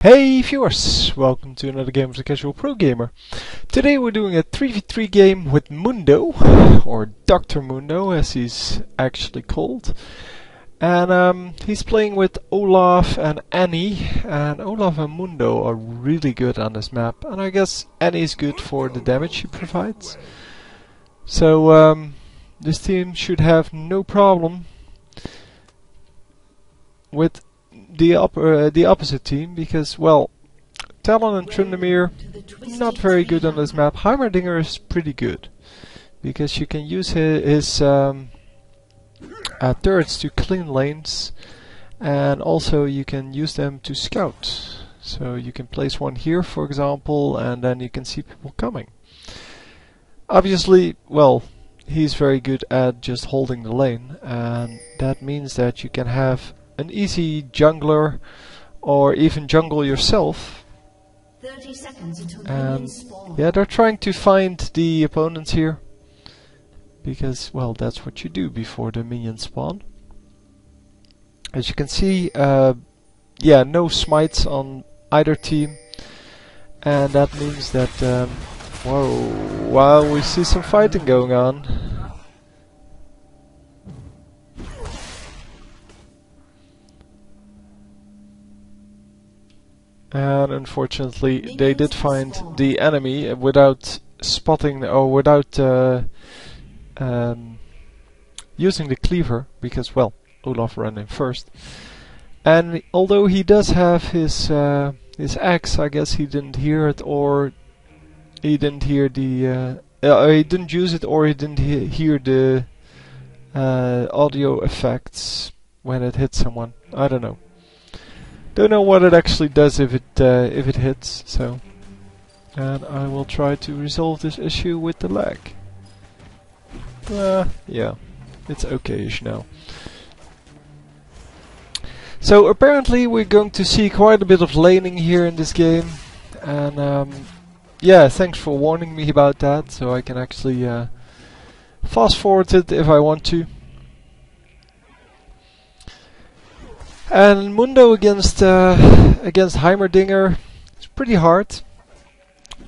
Hey viewers, welcome to another game of the Casual Pro Gamer. Today we're doing a 3v3 game with Mundo, or Dr. Mundo as he's actually called. And he's playing with Olaf and Annie, and Olaf and Mundo are really good on this map, and I guess Annie's good for the damage she provides. So this team should have no problem with the opposite team, because, well, Talon and Tryndamere not very good on this map. Heimerdinger is pretty good, because you can use his turrets to clean lanes, and also you can use them to scout. So you can place one here, for example, and then you can see people coming. Obviously, well, he's very good at just holding the lane, and that means that you can have an easy jungler, or even jungle yourself. 30 seconds until And yeah, they're trying to find the opponents here, because, well, that's what you do before the minions spawn. As you can see, yeah, no smites on either team, and that means that whoa, wow, we see some fighting going on. And unfortunately they did find the enemy without spotting, or without using the cleaver, because, well, Olaf ran in first. And although he does have his axe, I guess he didn't hear it, or he didn't hear the he didn't use it, or he didn't hear the audio effects when it hit someone. I don't know. Don't know what it actually does if it hits. So, and I will try to resolve this issue with the lag. Yeah, it's okay-ish now. So apparently we're going to see quite a bit of laning here in this game, and yeah, thanks for warning me about that, so I can actually fast forward it if I want to. And Mundo against Heimerdinger, it's pretty hard.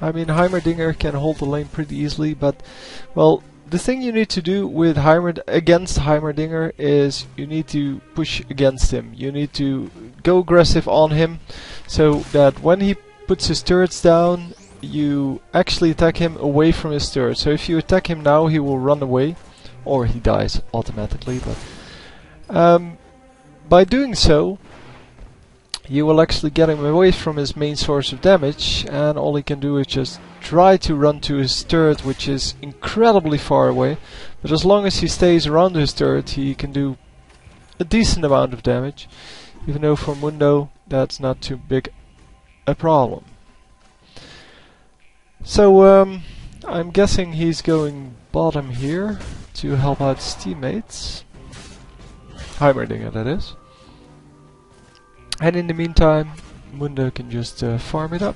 I mean, Heimerdinger can hold the lane pretty easily, but, well, the thing you need to do with against Heimerdinger is you need to push against him. You need to go aggressive on him, so that when he puts his turrets down, you actually attack him away from his turret. So if you attack him now, he will run away, or he dies automatically. But by doing so, you will actually get him away from his main source of damage, and all he can do is just try to run to his turret, which is incredibly far away. But as long as he stays around his turret, he can do a decent amount of damage, even though for Mundo that's not too big a problem. So I'm guessing he's going bottom here to help out his teammates. Heimerdinger, that is. And in the meantime, Mundo can just farm it up.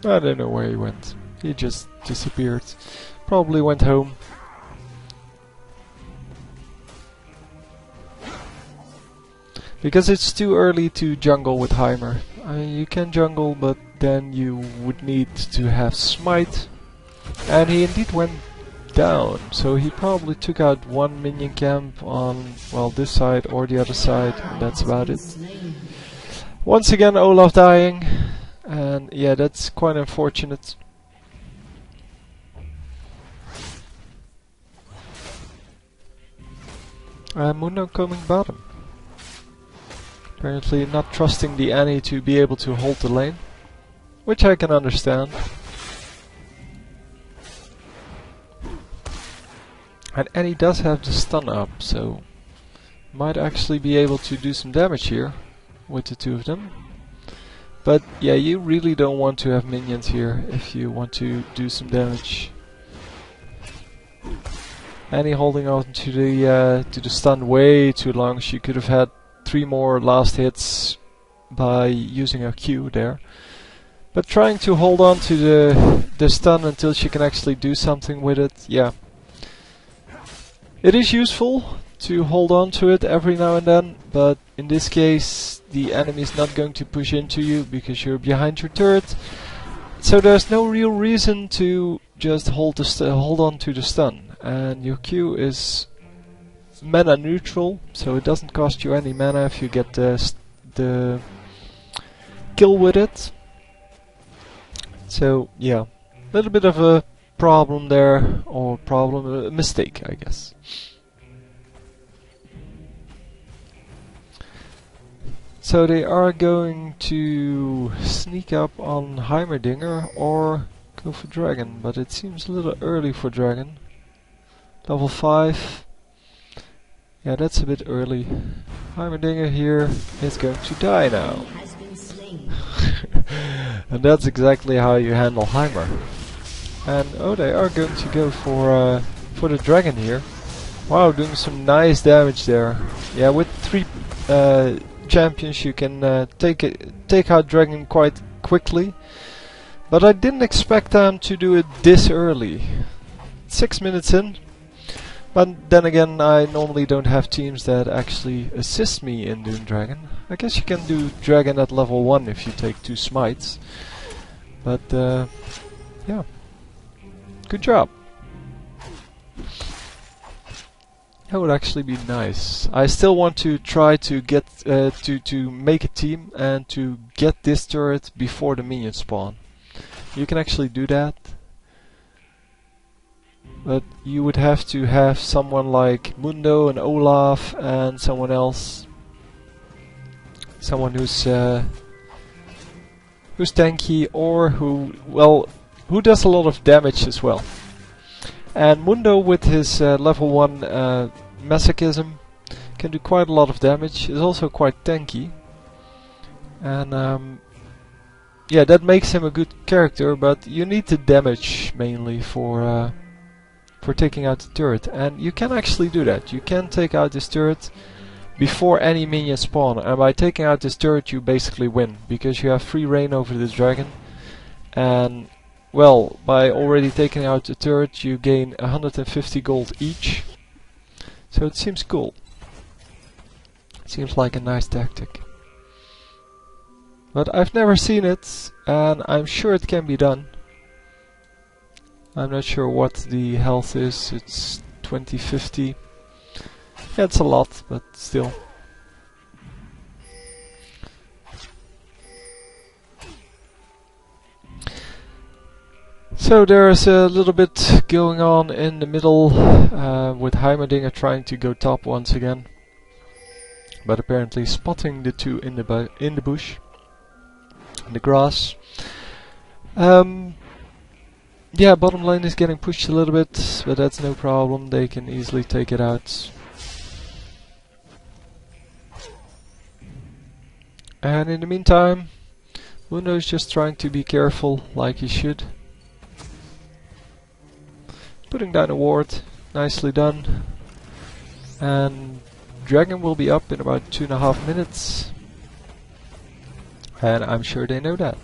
I don't know where he went. He just disappeared. Probably went home. Because it's too early to jungle with Heimer. I mean, you can jungle, but then you would need to have smite. And he indeed went down, so he probably took out one minion camp on, well, this side or the other side, and that's about it. Once again Olaf dying, and yeah, that's quite unfortunate. Mundo coming bottom. Apparently not trusting the Annie to be able to hold the lane, which I can understand. And Annie does have the stun up, so might actually be able to do some damage here with the two of them. But yeah, you really don't want to have minions here if you want to do some damage. Annie holding on to the stun way too long. She could have had 3 more last hits by using her Q there. But trying to hold on to the stun until she can actually do something with it, yeah. It is useful to hold on to it every now and then, but in this case the enemy is not going to push into you because you're behind your turret. So there's no real reason to just hold on to the stun, and your Q is mana neutral, so it doesn't cost you any mana if you get the kill with it. So yeah, a little bit of a problem there, or a mistake, I guess. So they are going to sneak up on Heimerdinger or go for Dragon, but it seems a little early for Dragon. Level 5. Yeah, that's a bit early. Heimerdinger here is going to die now. And that's exactly how you handle Heimer. And oh, they are going to go for the Dragon here. Wow, doing some nice damage there. Yeah, with 3 champions you can take out Dragon quite quickly. But I didn't expect them to do it this early. 6 minutes in. But then again, I normally don't have teams that actually assist me in doing Dragon. I guess you can do Dragon at level 1 if you take 2 smites. But yeah, good job. That would actually be nice. I still want to try to get to make a team and to get this turret before the minions spawn. You can actually do that. But you would have to have someone like Mundo and Olaf and someone else. Someone who's tanky or who does a lot of damage as well. And Mundo with his level 1 masochism can do quite a lot of damage. Is also quite tanky. And yeah, that makes him a good character, but you need the damage mainly for taking out the turret, and you can actually do that. You can take out this turret before any minions spawn, and by taking out this turret you basically win, because you have free reign over the dragon. And well, by already taking out the turret you gain 150 gold each, so it seems cool. Seems like a nice tactic. But I've never seen it, and I'm sure it can be done. I'm not sure what the health is. It's 2050. Yeah, it's a lot, but still. So there's a little bit going on in the middle with Heimerdinger trying to go top once again, but apparently spotting the two in the bush, in the grass. Yeah, bottom lane is getting pushed a little bit, but that's no problem. They can easily take it out. And in the meantime, Mundo is just trying to be careful, like he should. Putting down a ward, nicely done. And Dragon will be up in about 2.5 minutes. And I'm sure they know that.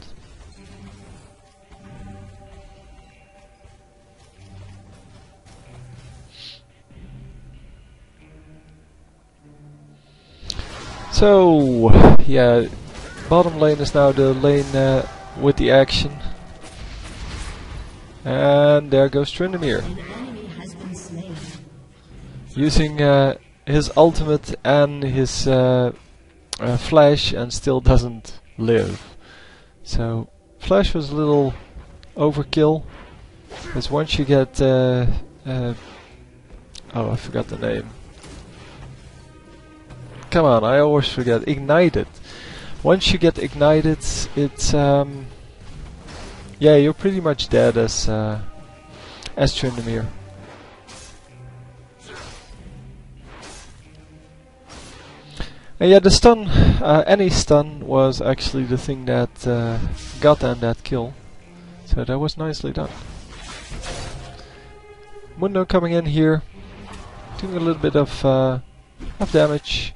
So, yeah, bottom lane is now the lane with the action. And there goes Tryndamere. Using his ultimate and his flash, and still doesn't live. So, flash was a little overkill. Because once you get... oh, I forgot the name. Come on, I always forget. Ignited. Once you get ignited, it's yeah, you're pretty much dead as Tryndamere. And yeah, the stun, any stun was actually the thing that got them that kill. So that was nicely done. Mundo coming in here, doing a little bit of damage.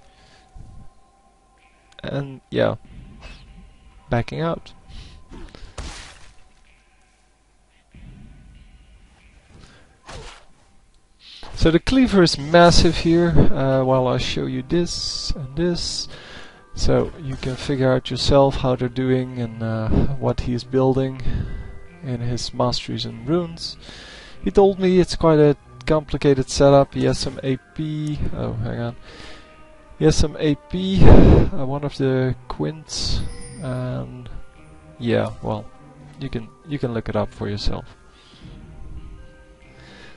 And yeah, backing out. So the cleaver is massive here, while I show you this and this. So you can figure out yourself how they're doing and what he's building in his masteries and runes. He told me it's quite a complicated setup. He has some AP. Oh, hang on. He has some AP, one of the quints, and yeah, well, you can look it up for yourself.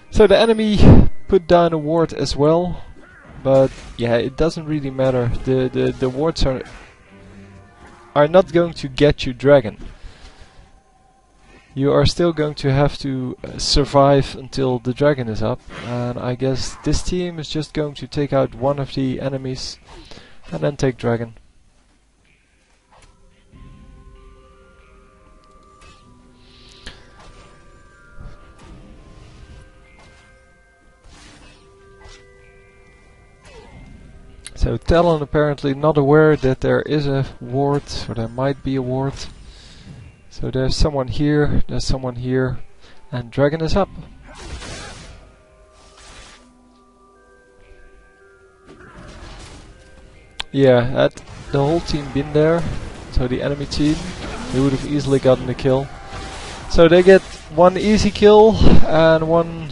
So the enemy put down a ward as well, but yeah, it doesn't really matter. The wards are not going to get you dragon. You are still going to have to survive until the dragon is up, and I guess this team is just going to take out one of the enemies and then take dragon. So Talon apparently not aware that there is a ward, or there might be a ward. So there's someone here, there's someone here, and dragon is up. Yeah, had the whole team been there, so the enemy team, they would have easily gotten the kill. So they get one easy kill and one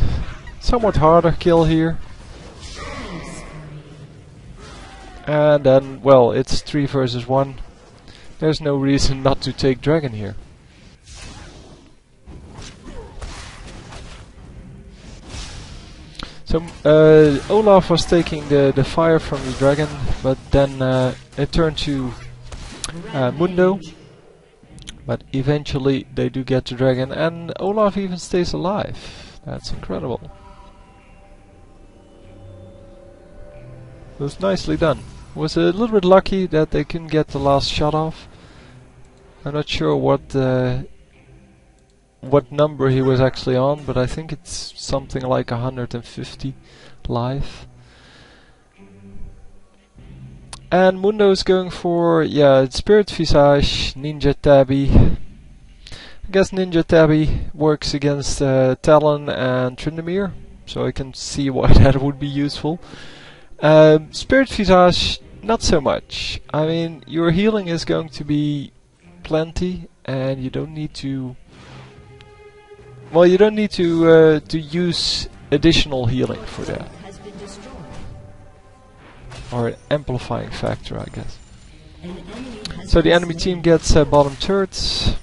somewhat harder kill here. And then, well, it's 3 versus 1. There's no reason not to take dragon here. So Olaf was taking the fire from the dragon, but then it turned to Mundo. But eventually they do get the dragon, and Olaf even stays alive. That's incredible. It was nicely done. Was a little bit lucky that they couldn't get the last shot off. I'm not sure what number he was actually on, but I think it's something like 150 life. And Mundo is going for, yeah, Spirit Visage, Ninja Tabby. I guess Ninja Tabby works against Talon and Tryndamere, so I can see why that would be useful. Spirit Visage, not so much. I mean, your healing is going to be plenty, and you don't need to... Well, you don't need to use additional healing for that. Or an amplifying factor, I guess. So the enemy team gets bottom turrets,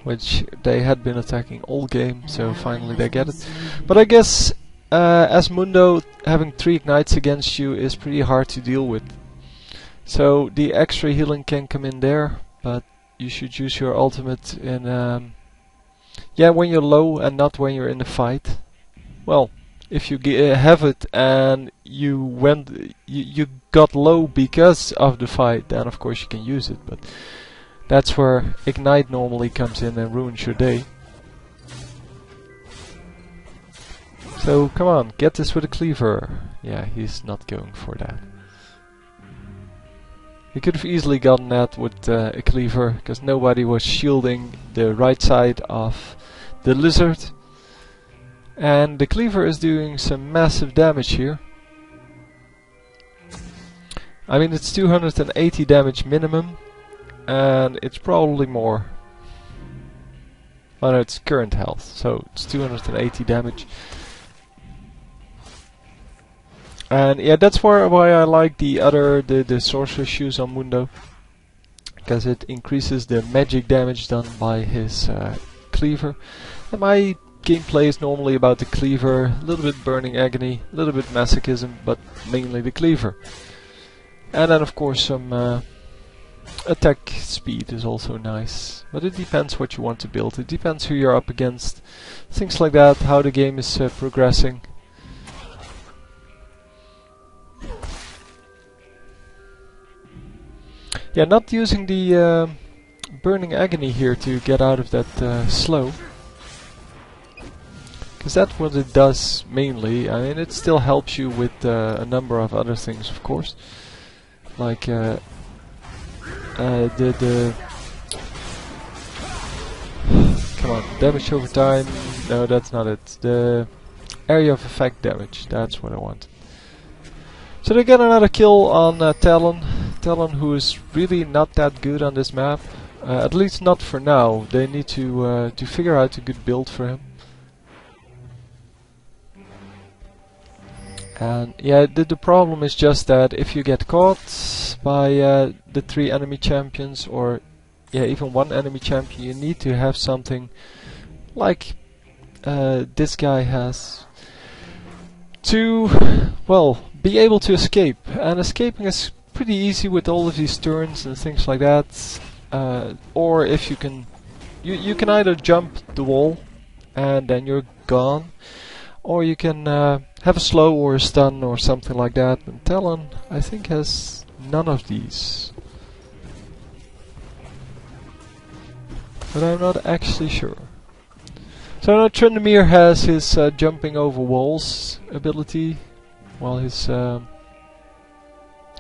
which they had been attacking all game, so finally they get it. But I guess as Mundo, having 3 ignites against you is pretty hard to deal with. So the extra healing can come in there, but you should use your ultimate in yeah, when you're low and not when you're in the fight. Well, if you have it and you got low because of the fight, then of course you can use it, but that's where ignite normally comes in and ruins your day. So come on, get this with a cleaver. Yeah, he's not going for that. He could have easily gotten that with a cleaver, because nobody was shielding the right side of the lizard. And the cleaver is doing some massive damage here. I mean, it's 280 damage minimum, and it's probably more. Oh no, it's current health, so it's 280 damage. And yeah, that's why I like the sorcerer shoes on Mundo, because it increases the magic damage done by his cleaver. And my gameplay is normally about the cleaver, a little bit burning agony, a little bit masochism, but mainly the cleaver. And then of course some attack speed is also nice, but it depends what you want to build. It depends who you're up against, things like that, how the game is progressing. Yeah, not using the burning agony here to get out of that slow, because that's what it does mainly. I mean, it still helps you with a number of other things, of course, like the come on, damage over time. No, that's not it. The area of effect damage. That's what I want. So they get another kill on Talon. Talon, who is really not that good on this map. At least not for now. They need to figure out a good build for him. And yeah, the problem is just that if you get caught by the 3 enemy champions, or yeah, even 1 enemy champion, you need to have something like this guy has to, well, be able to escape. And escaping is pretty easy with all of these turns and things like that. Or if you can, you can either jump the wall and then you're gone, or you can have a slow or a stun or something like that. And Talon, I think, has none of these. But I'm not actually sure. So now Trindamir has his jumping over walls ability, while his I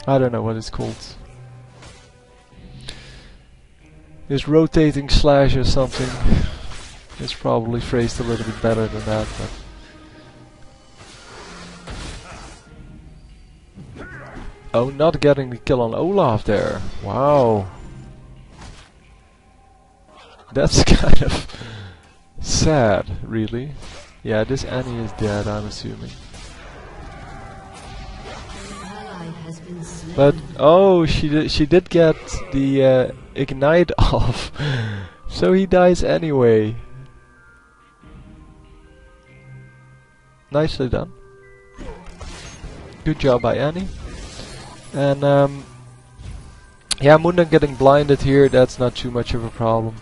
don't know what it's called. His rotating slash or something. It's probably phrased a little bit better than that, but oh, not getting the kill on Olaf there. Wow. That's kind of sad, really. Yeah, this Annie is dead, I'm assuming. But oh, she did get the ignite off, so he dies anyway. Nicely done. Good job by Annie. And yeah, Mundo getting blinded here. That's not too much of a problem.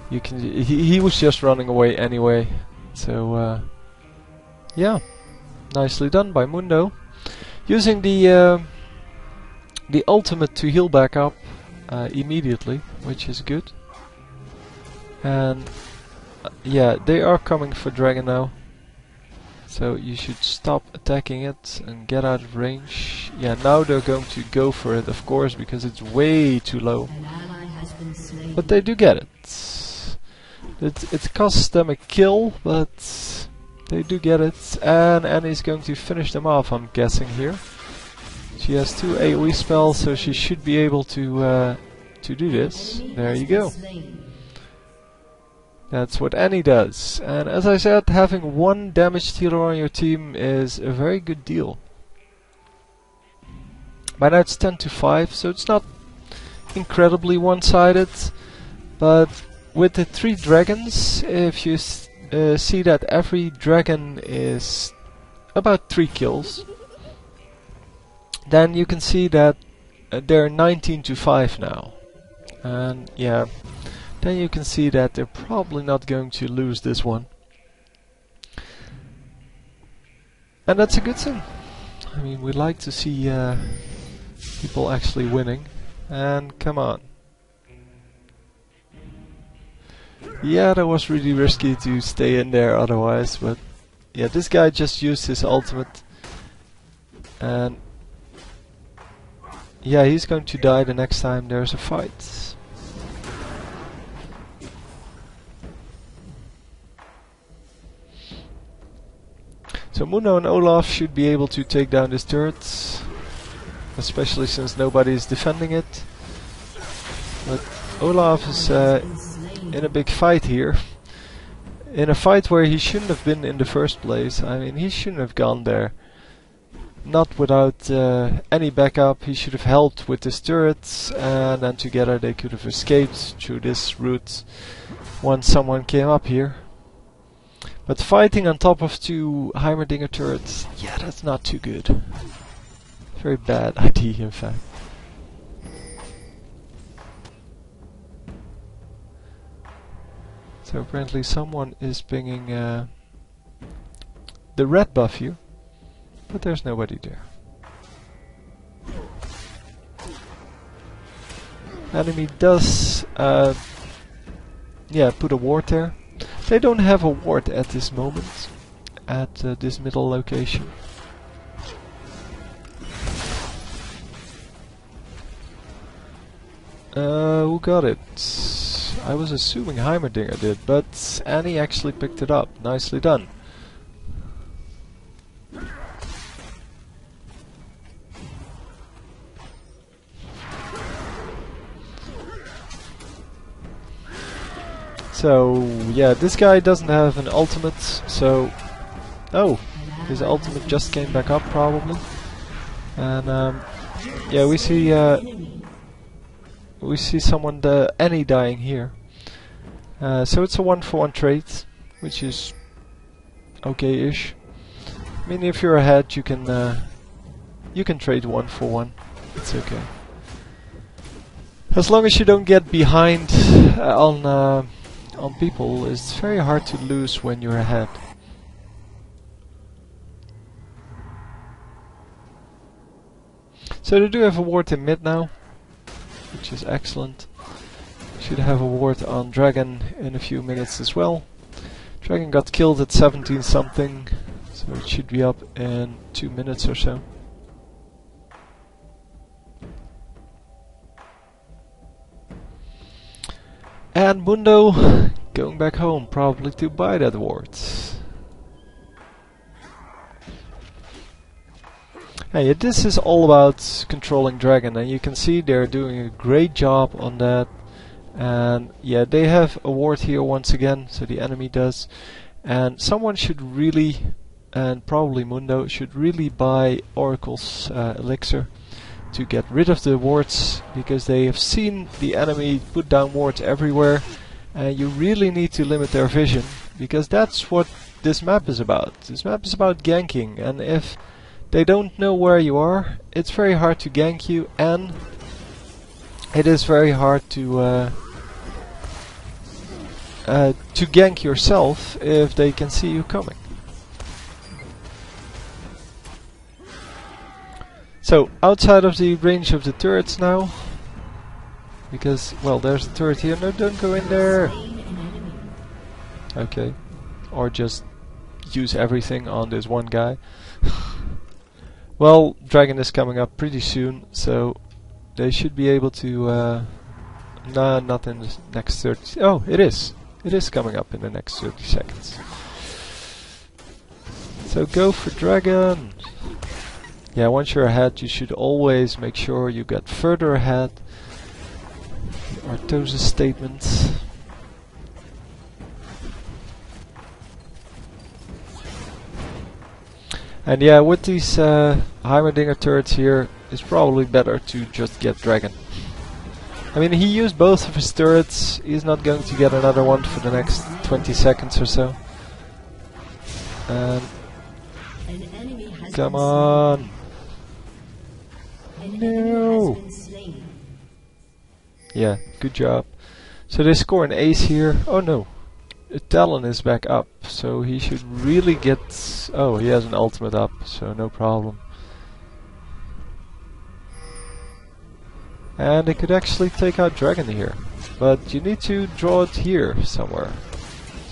You can. He was just running away anyway. So yeah, nicely done by Mundo. Using the ultimate to heal back up immediately, which is good. And yeah, they are coming for Dragon now. So you should stop attacking it and get out of range. Yeah, now they're going to go for it, of course, because it's way too low. But they do get it. It costs them a kill, but they do get it. And Annie's going to finish them off, I'm guessing here. She has 2 AoE spells, so she should be able to do this. There you go. That's what Annie does. And as I said, having 1 damage dealer on your team is a very good deal. By now it's 10 to 5, so it's not incredibly one-sided. But with the 3 dragons, if you see that every dragon is about 3 kills, then you can see that they're 19 to 5 now. And yeah, then you can see that they're probably not going to lose this one. And that's a good thing. I mean, we like to see people actually winning. And come on. Yeah, that was really risky to stay in there otherwise, but yeah, this guy just used his ultimate. And yeah, he's going to die the next time there's a fight. So Mundo and Olaf should be able to take down this turret, especially since nobody is defending it. But Olaf is in a big fight here. In a fight where he shouldn't have been in the first place. I mean, he shouldn't have gone there. Not without any backup. He should have helped with his turrets, and then together they could have escaped through this route once someone came up here. But fighting on top of 2 Heimerdinger turrets, yeah, that's not too good. Very bad idea, in fact. So apparently someone is pinging the red buff here, but there's nobody there. Enemy does yeah, put a ward there. They don't have a ward at this moment, at this middle location. Who got it? I was assuming Heimerdinger did, but Annie actually picked it up. Nicely done. So yeah, this guy doesn't have an ultimate, so oh, his ultimate just came back up probably, and yeah, we see someone Annie dying here. So it's a 1-for-1 trade, which is okay-ish. I mean, if you're ahead, you can trade 1-for-1. It's okay. As long as you don't get behind on people, it's very hard to lose when you're ahead. So they do have a ward in mid now, which is excellent. Should have a ward on Dragon in a few minutes as well. Dragon got killed at 17 something, so it should be up in 2 minutes or so. And Mundo going back home, probably to buy that ward. Hey, this is all about controlling Dragon, and you can see they're doing a great job on that. And yeah, they have a ward here once again, so the enemy does. And someone should really, and probably Mundo, should really buy Oracle's elixir to get rid of the wards, because they have seen the enemy put down wards everywhere, and you really need to limit their vision, because that's what this map is about. This map is about ganking, and if they don't know where you are, it's very hard to gank you, and it is very hard to gank yourself if they can see you coming. So, outside of the range of the turrets now, because, well, there's a turret here. No, don't go in there! Okay. Or just use everything on this one guy. Well, Dragon is coming up pretty soon, so they should be able to... no, not in the next 30... Oh, it is! It is coming up in the next 30 seconds. So go for Dragon! Yeah, once you're ahead, you should always make sure you get further ahead. Artosis statement. And yeah, with these Heimerdinger turrets here, it's probably better to just get Dragon. I mean, he used both of his turrets. He's not going to get another one for the next 20 seconds or so. And come on! No! Yeah, good job. So they score an ace here. Oh no, Talon is back up, so he should really get... Oh, he has an ultimate up, so no problem. And they could actually take out Dragon here, but you need to draw it here somewhere.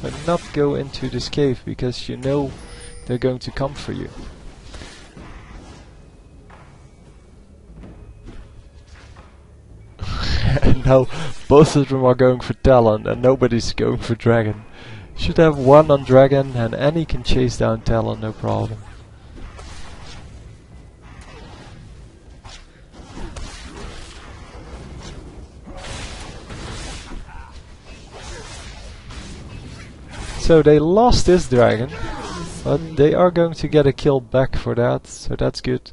So not go into this cave, because you know they're going to come for you. And now both of them are going for Talon and nobody's going for Dragon. Should have one on Dragon and Annie can chase down Talon, no problem. So they lost this Dragon, but they are going to get a kill back for that, so that's good.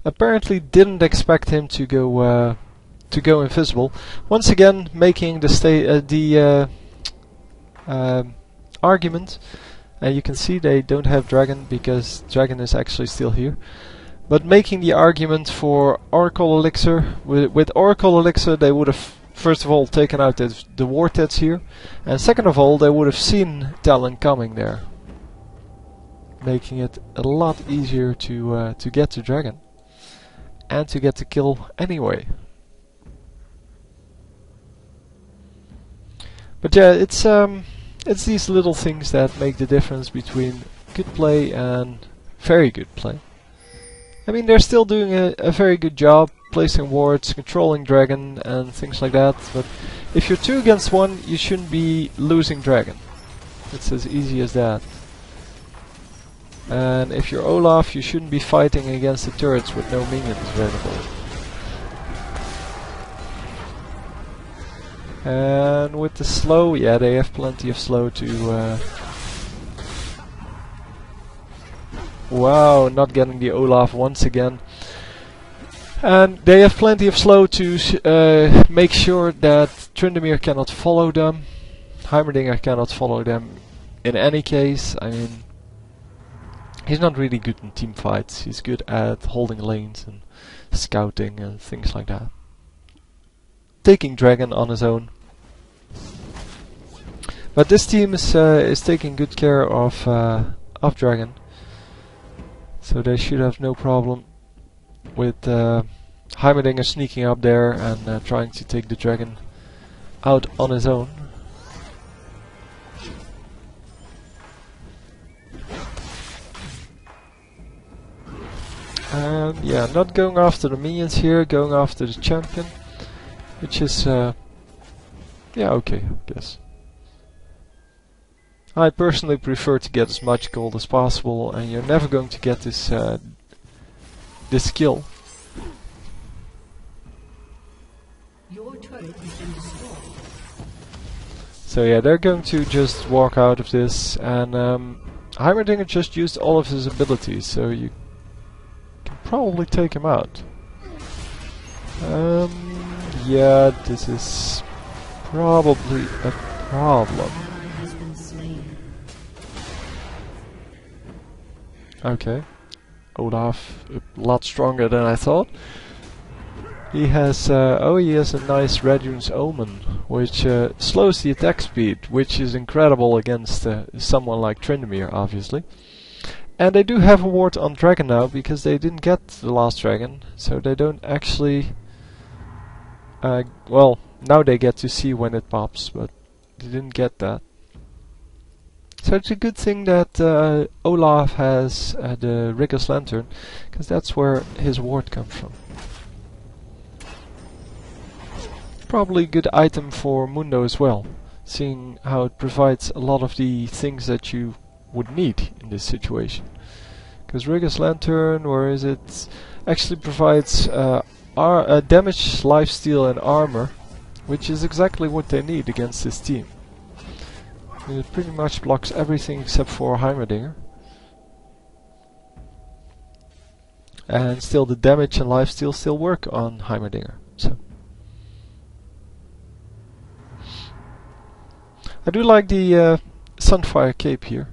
Apparently didn't expect him to go invisible. Once again, making the argument. You can see they don't have Dragon because Dragon is actually still here. But making the argument for Oracle Elixir, with Oracle Elixir they would have first of all taken out the Wartheads here, and second of all they would have seen Talon coming there, making it a lot easier to get to Dragon. And to get the kill anyway. But yeah, it's these little things that make the difference between good play and very good play. I mean, they're still doing a very good job placing wards, controlling Dragon and things like that, but if you're 2 against 1, you shouldn't be losing Dragon. It's as easy as that. And if you're Olaf, you shouldn't be fighting against the turrets with no minions available. And with the slow, yeah, they have plenty of slow to... Wow, not getting the Olaf once again. And they have plenty of slow to make sure that Tryndamere cannot follow them. Heimerdinger cannot follow them in any case. I mean, he's not really good in team fights. He's good at holding lanes and scouting and things like that. Taking Dragon on his own. But this team is taking good care of Dragon. So they should have no problem with Heimerdinger sneaking up there and trying to take the Dragon out on his own. And yeah, not going after the minions here, going after the champion, which is yeah, okay, I guess. I personally prefer to get as much gold as possible, and you're never going to get this this skill. Your turret has been destroyed. So yeah, they're going to just walk out of this, and Heimerdinger just used all of his abilities, so you can probably take him out. Yeah, this is probably a problem. Okay, Olaf a lot stronger than I thought. He has he has a nice Red Rune's Omen, which slows the attack speed, which is incredible against someone like Tryndamere, obviously. And they do have a ward on Dragon now, because they didn't get the last Dragon, so they don't actually... well, now they get to see when it pops, but they didn't get that. So it's a good thing that Olaf has the Rigger's Lantern, because that's where his ward comes from. Probably a good item for Mundo as well, seeing how it provides a lot of the things that you would need in this situation. Because Rigger's Lantern, where is it, actually provides damage, lifesteal and armor, which is exactly what they need against this team. It pretty much blocks everything except for Heimerdinger. And still the damage and lifesteal still work on Heimerdinger. So I do like the Sunfire Cape here.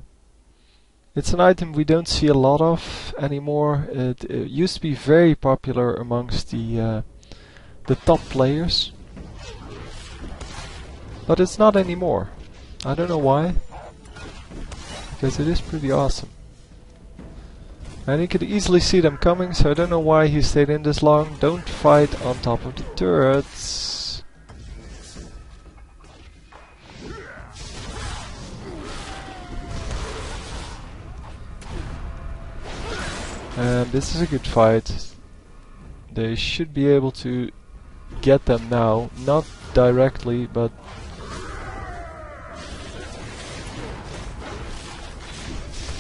It's an item we don't see a lot of anymore. It used to be very popular amongst the top players, but it's not anymore. I don't know why, because it is pretty awesome. And you could easily see them coming, so I don't know why he stayed in this long. Don't fight on top of the turrets. And this is a good fight. They should be able to get them now. Not directly, but...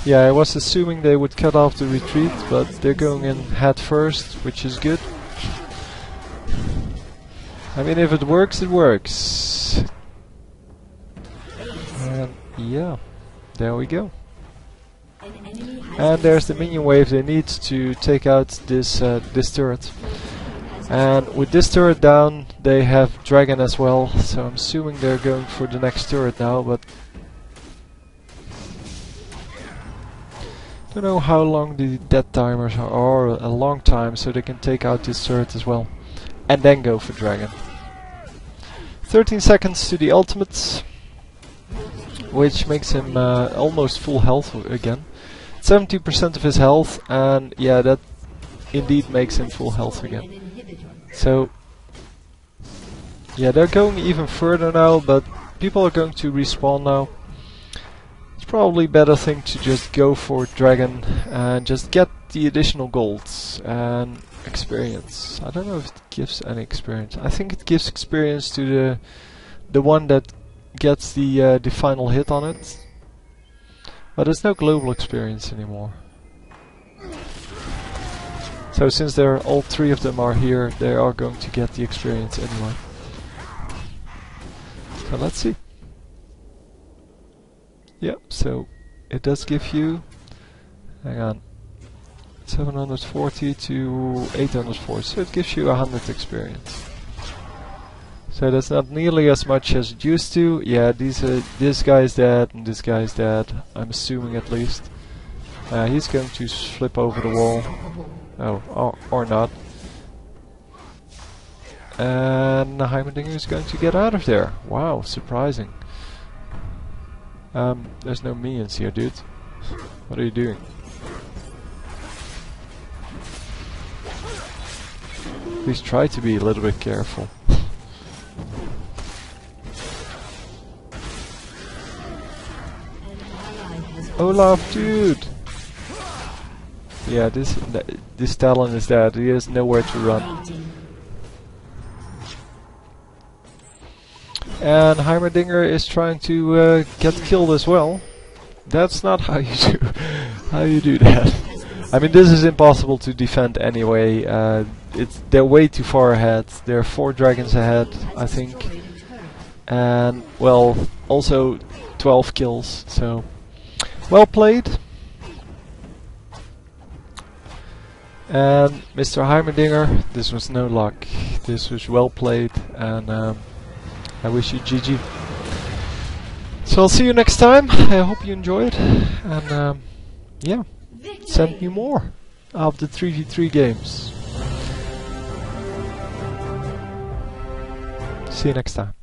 yeah, I was assuming they would cut off the retreat, but they're going in head first, which is good. I mean, if it works, it works. And yeah, there we go. And there's the minion wave they need to take out this this turret. And with this turret down, they have Dragon as well, so I'm assuming they're going for the next turret now, but don't know how long the death timers are, a long time, so they can take out this turret as well. And then go for Dragon. 13 seconds to the ultimate, which makes him almost full health again. 70% of his health, and yeah, that indeed makes him full health again. So, yeah, they're going even further now, but people are going to respawn now. It's probably a better thing to just go for Dragon and just get the additional golds and experience. I don't know if it gives any experience. I think it gives experience to the one that gets the final hit on it. But there's no global experience anymore. So since all three of them are here, they are going to get the experience anyway. So let's see. Yeah, so it does give you, hang on, 740 to 840, so it gives you 100 experience. So that's not nearly as much as it used to. Yeah, this guy is dead and this guy is dead, I'm assuming at least. He's going to flip over the wall. Oh, or not. And Heimerdinger is going to get out of there. Wow, surprising. There's no minions here, dude. What are you doing? Please try to be a little bit careful. Olaf, dude! Yeah, this Talon is dead. He has nowhere to run. And Heimerdinger is trying to get killed as well. That's not how you do that. I mean, this is impossible to defend anyway. They're way too far ahead. There are 4 dragons ahead, I think. And well, also 12 kills. So well played. And Mr. Heimerdinger, this was no luck. This was well played, and I wish you GG. So I'll see you next time. I hope you enjoyed, and yeah, send me more of the 3v3 games. See you next time.